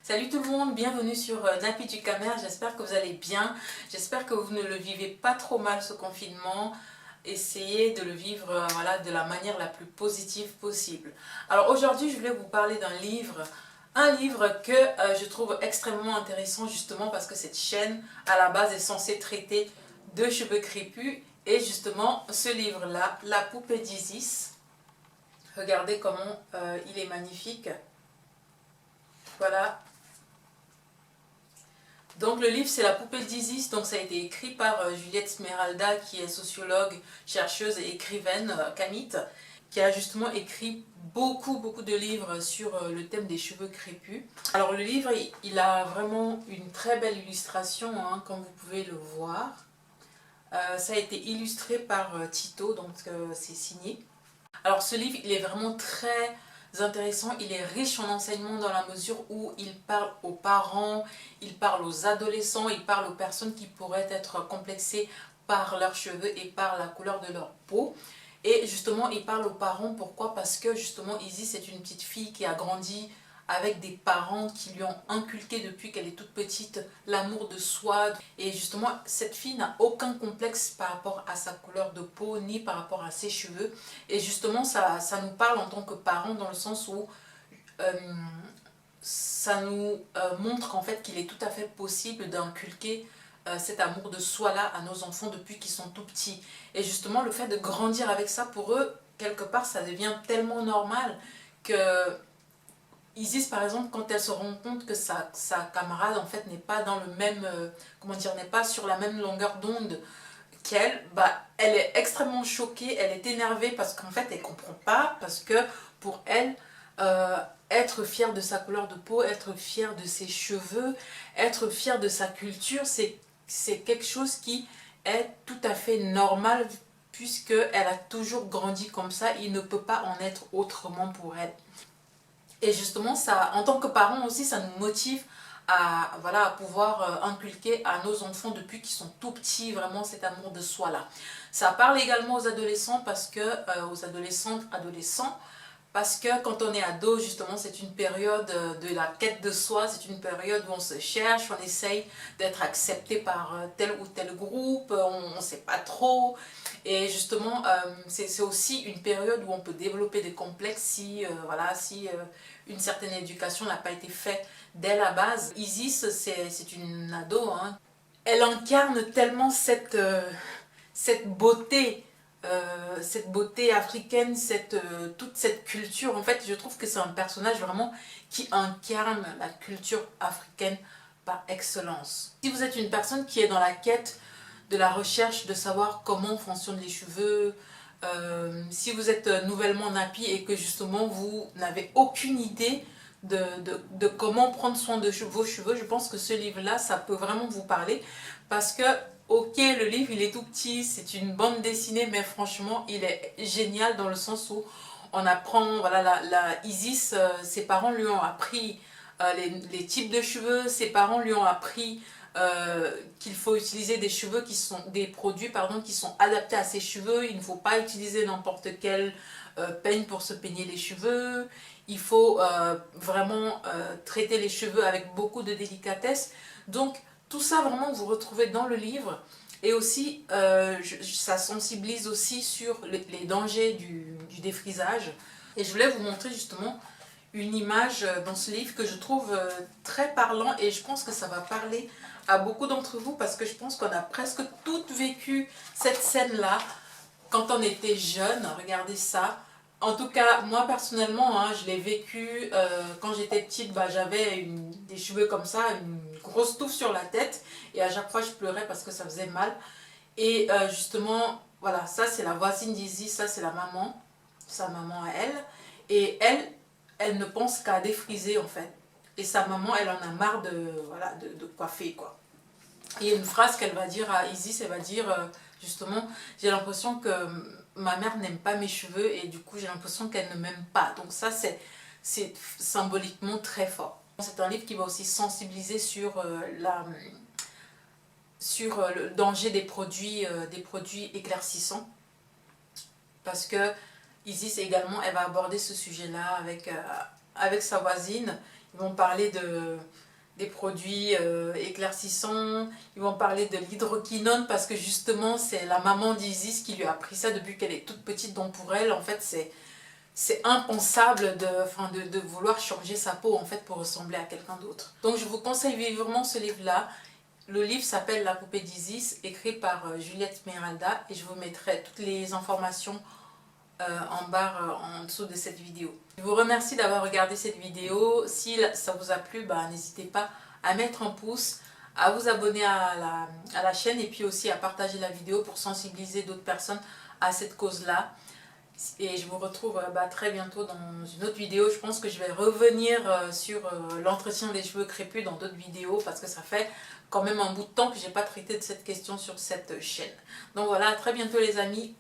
Salut tout le monde, bienvenue sur Nappy du Camer, j'espère que vous allez bien, j'espère que vous ne le vivez pas trop mal ce confinement. Essayez de le vivre voilà, de la manière la plus positive possible. Alors aujourd'hui je voulais vous parler un livre que je trouve extrêmement intéressant justement parce que cette chaîne à la base est censée traiter de cheveux crépus. Et justement ce livre-là, La poupée d'Isis, regardez comment il est magnifique. Voilà. Donc le livre c'est La poupée d'Isis, donc ça a été écrit par Juliette Smeralda qui est sociologue, chercheuse et écrivaine kamite, qui a justement écrit beaucoup de livres sur le thème des cheveux crépus. Alors le livre il a vraiment une très belle illustration hein, comme vous pouvez le voir. Ça a été illustré par Tito, donc c'est signé. Alors ce livre il est vraiment très intéressant, il est riche en enseignements dans la mesure où il parle aux parents, il parle aux adolescents, il parle aux personnes qui pourraient être complexées par leurs cheveux et par la couleur de leur peau. Et justement il parle aux parents, pourquoi? Parce que justement Isis c'est une petite fille qui a grandi avec des parents qui lui ont inculqué depuis qu'elle est toute petite l'amour de soi. Et justement, cette fille n'a aucun complexe par rapport à sa couleur de peau, ni par rapport à ses cheveux. Et justement, ça nous parle en tant que parents dans le sens où ça nous montre qu'en fait qu'il est tout à fait possible d'inculquer cet amour de soi-là à nos enfants depuis qu'ils sont tout petits. Et justement, le fait de grandir avec ça, pour eux, quelque part, ça devient tellement normal que Isis par exemple, quand elle se rend compte que sa camarade en fait n'est pas dans le même, comment dire, n'est pas sur la même longueur d'onde qu'elle, bah, elle est extrêmement choquée, elle est énervée parce qu'en fait elle comprend pas, parce que pour elle, être fière de sa couleur de peau, être fière de ses cheveux, être fière de sa culture, c'est quelque chose qui est tout à fait normal puisqu'elle a toujours grandi comme ça, il ne peut pas en être autrement pour elle. Et justement, ça, en tant que parents aussi, ça nous motive à, voilà, à pouvoir inculquer à nos enfants depuis qu'ils sont tout petits, vraiment cet amour de soi-là. Ça parle également aux adolescents, parce que, aux adolescentes, adolescents, parce que quand on est ado, justement, c'est une période de la quête de soi, c'est une période où on se cherche, on essaye d'être accepté par tel ou tel groupe, on ne sait pas trop. Et justement, c'est aussi une période où on peut développer des complexes si, voilà, si une certaine éducation n'a pas été faite dès la base. Isis, c'est une ado, hein. Elle incarne tellement cette beauté africaine, toute cette culture. En fait, je trouve que c'est un personnage vraiment qui incarne la culture africaine par excellence. Si vous êtes une personne qui est dans la quête de la recherche de savoir comment fonctionnent les cheveux, si vous êtes nouvellement nappy et que justement vous n'avez aucune idée de comment prendre soin de vos cheveux, je pense que ce livre-là, ça peut vraiment vous parler parce que ok, le livre il est tout petit, c'est une bande dessinée, mais franchement il est génial dans le sens où on apprend, voilà, la Isis, ses parents lui ont appris les types de cheveux, ses parents lui ont appris qu'il faut utiliser des produits pardon, qui sont adaptés à ses cheveux. Il ne faut pas utiliser n'importe quel peigne pour se peigner les cheveux. Il faut vraiment traiter les cheveux avec beaucoup de délicatesse. Donc tout ça vraiment vous retrouvez dans le livre. Et aussi ça sensibilise aussi sur les dangers du défrisage. Et je voulais vous montrer justement une image dans ce livre que je trouve très parlant, et je pense que ça va parler à beaucoup d'entre vous parce que je pense qu'on a presque toutes vécu cette scène-là quand on était jeune. Regardez ça. En tout cas, moi personnellement, hein, je l'ai vécu quand j'étais petite. Bah, j'avais des cheveux comme ça, une grosse touffe sur la tête, et à chaque fois je pleurais parce que ça faisait mal. Et justement, voilà, ça c'est la voisine d'Izzy, ça c'est la maman, sa maman à elle. Et elle ne pense qu'à défriser en fait. Et sa maman, elle en a marre voilà, de coiffer quoi. Il y a une phrase qu'elle va dire à Isis, elle va dire justement, j'ai l'impression que ma mère n'aime pas mes cheveux et du coup j'ai l'impression qu'elle ne m'aime pas. Donc ça c'est symboliquement très fort. C'est un livre qui va aussi sensibiliser sur le danger des produits éclaircissants. Parce que Isis également, elle va aborder ce sujet-là avec sa voisine. Ils vont parler des produits éclaircissants, ils vont parler de l'hydroquinone parce que justement c'est la maman d'Isis qui lui a appris ça depuis qu'elle est toute petite, donc pour elle en fait c'est impensable de vouloir changer sa peau en fait pour ressembler à quelqu'un d'autre. Donc je vous conseille vivement ce livre-là. Le livre s'appelle La poupée d'Isis, écrit par Juliette Esmeralda, et je vous mettrai toutes les informations en barre en dessous de cette vidéo. Je vous remercie d'avoir regardé cette vidéo. Si ça vous a plu, n'hésitez pas à mettre un pouce, à vous abonner à la chaîne et puis aussi à partager la vidéo pour sensibiliser d'autres personnes à cette cause-là. Et je vous retrouve très bientôt dans une autre vidéo. Je pense que je vais revenir sur l'entretien des cheveux crépus dans d'autres vidéos parce que ça fait quand même un bout de temps que je n'ai pas traité de cette question sur cette chaîne. Donc voilà, à très bientôt les amis.